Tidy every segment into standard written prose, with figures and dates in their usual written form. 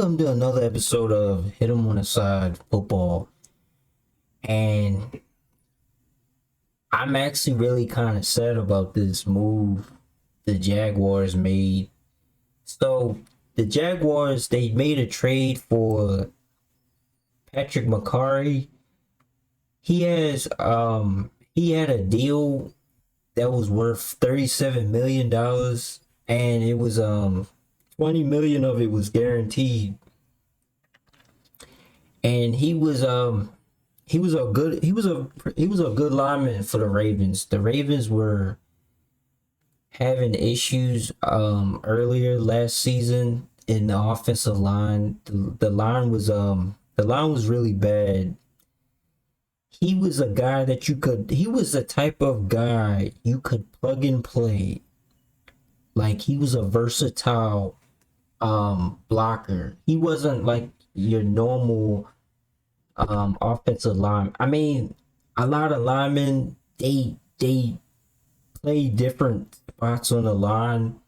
Welcome to another episode of Hit 'em on the Side Football. And I'm actually really kind of sad about this move the Jaguars made. So the Jaguars, they made a trade for Patrick Mekari. He had a deal that was worth $37 million, and it was 20 million of it was guaranteed. And he was a good lineman for the Ravens. The Ravens were having issues earlier last season in the offensive line. The line was really bad. He was a guy that he was the type of guy you could plug and play. Like, he was a versatile blocker. He wasn't like your normal offensive line. I mean, a lot of linemen, they play different spots on the line,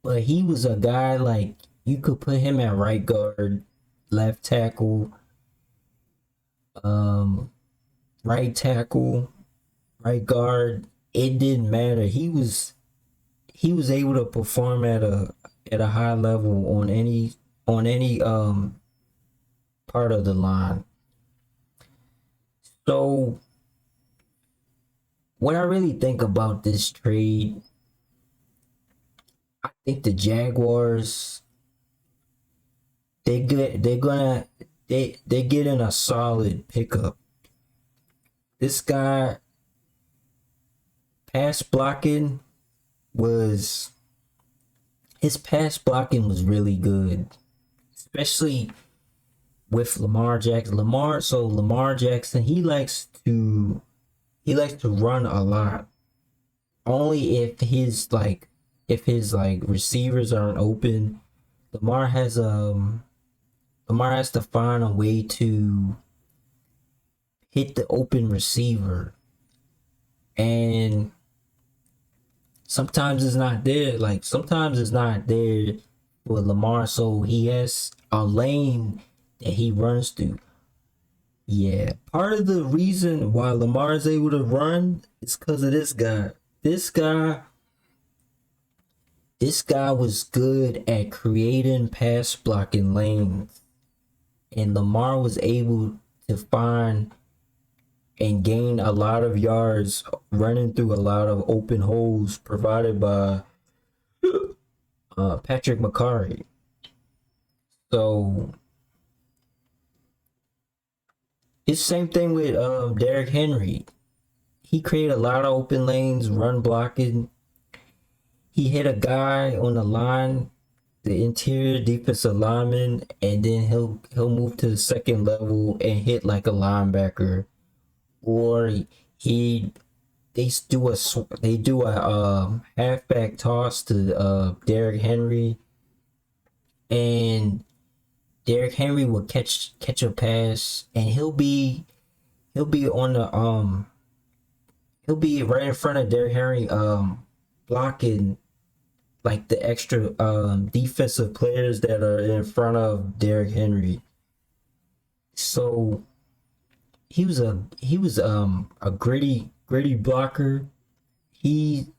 but he was a guy like you could put him at right guard, left tackle, right tackle, right guard. It didn't matter. He was able to perform at a high level on any part of the line. So what I really think about this trade, I think the Jaguars, they're getting a solid pickup. This guy, pass blocking was his pass blocking was really good, especially with Lamar Jackson. Lamar Jackson, he likes to run a lot. Only if his receivers aren't open, Lamar has to find a way to hit the open receiver. And sometimes it's not there. Sometimes it's not there with Lamar, so he has a lane that he runs through. Yeah, part of the reason why Lamar is able to run is because of this guy. This guy was good at creating pass blocking lanes, and Lamar was able to find and gain a lot of yards running through a lot of open holes provided by Patrick Mekari. So it's the same thing with Derrick Henry. He created a lot of open lanes, run blocking. He hit a guy on the line, the interior defensive lineman, and then he'll move to the second level and hit like a linebacker. Or they do a halfback toss to Derrick Henry, and Derrick Henry will catch a pass, and he'll be on the he'll be right in front of Derrick Henry blocking like the extra defensive players that are in front of Derrick Henry. So he was a gritty blocker. He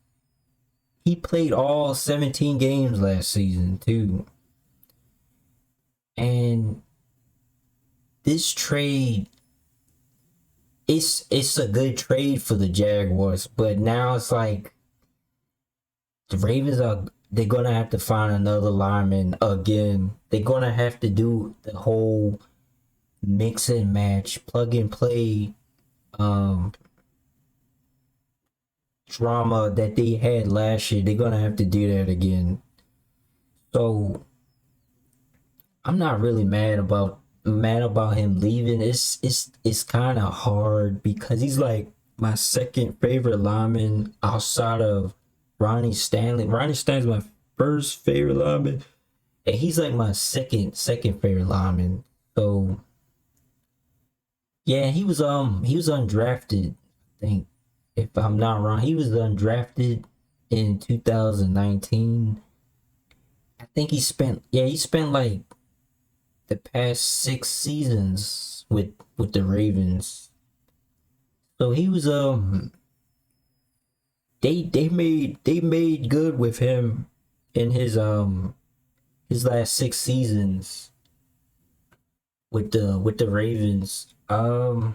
played all 17 games last season too. And this trade, it's a good trade for the Jaguars, but now it's like the Ravens they're gonna have to find another lineman again. They're gonna have to do the whole mix and match, plug and play drama that they had last year. They're gonna have to do that again. So I'm not really mad about him leaving. It's kind of hard because he's like my second favorite lineman outside of Ronnie Stanley. Ronnie Stanley's my first favorite lineman, and he's like my second favorite lineman. So yeah, he was undrafted. I think, if I'm not wrong, he was undrafted in 2019. I think he spent like the past 6 seasons with the Ravens. So he was they made good with him in his last 6 seasons with the Ravens. I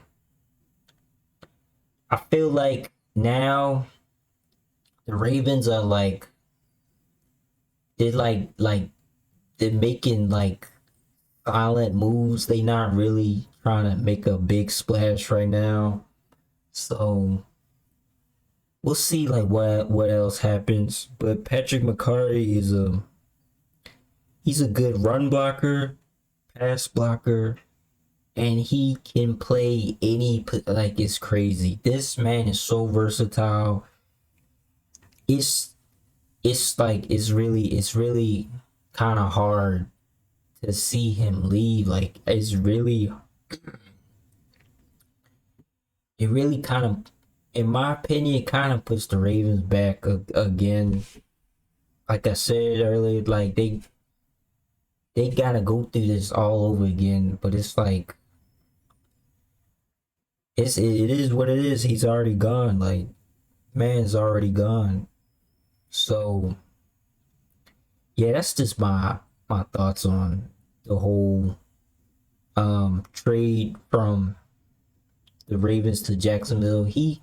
feel like now the Ravens are like they're making like silent moves. They not really trying to make a big splash right now. So we'll see like what else happens. But Patrick Mekari is he's a good run blocker, pass blocker, and he can play like it's crazy. This man is so versatile. It's it's really kind of hard to see him leave. Like it really kind of, in my opinion, it kind of puts the Ravens back again. Like I said earlier, like they gotta go through this all over again. But it's like it is what it is. He's already gone. Like man's already gone. So yeah, that's just my thoughts on the whole trade from the Ravens to Jacksonville. He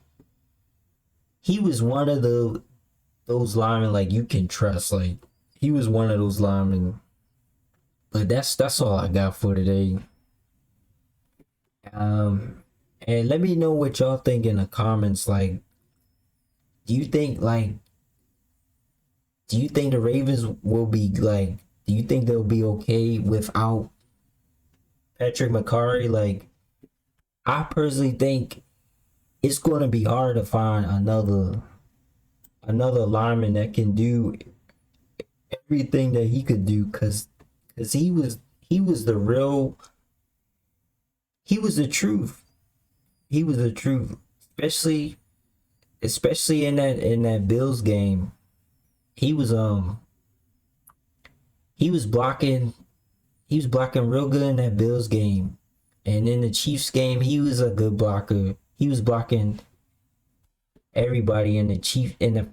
was one of those linemen like you can trust. Like he was one of those linemen. But that's all I got for today. And let me know what y'all think in the comments. Like, do you think the Ravens will be like? Do you think they'll be okay without Patrick Mekari? Like, I personally think it's going to be hard to find another lineman that can do everything that he could do, because he was the real, he was the truth. He was the truth, especially in that Bills game. He was he was blocking real good in that Bills game. And in the Chiefs game, he was a good blocker. He was blocking everybody in that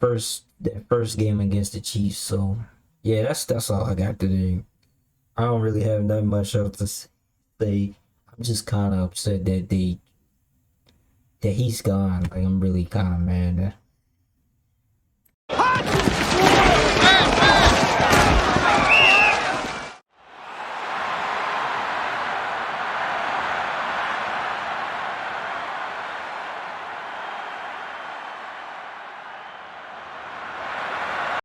first game against the Chiefs. So yeah, that's all I got today. I don't really have nothing much else to say. I'm just kind of upset that he's gone. Like I'm really kind of mad.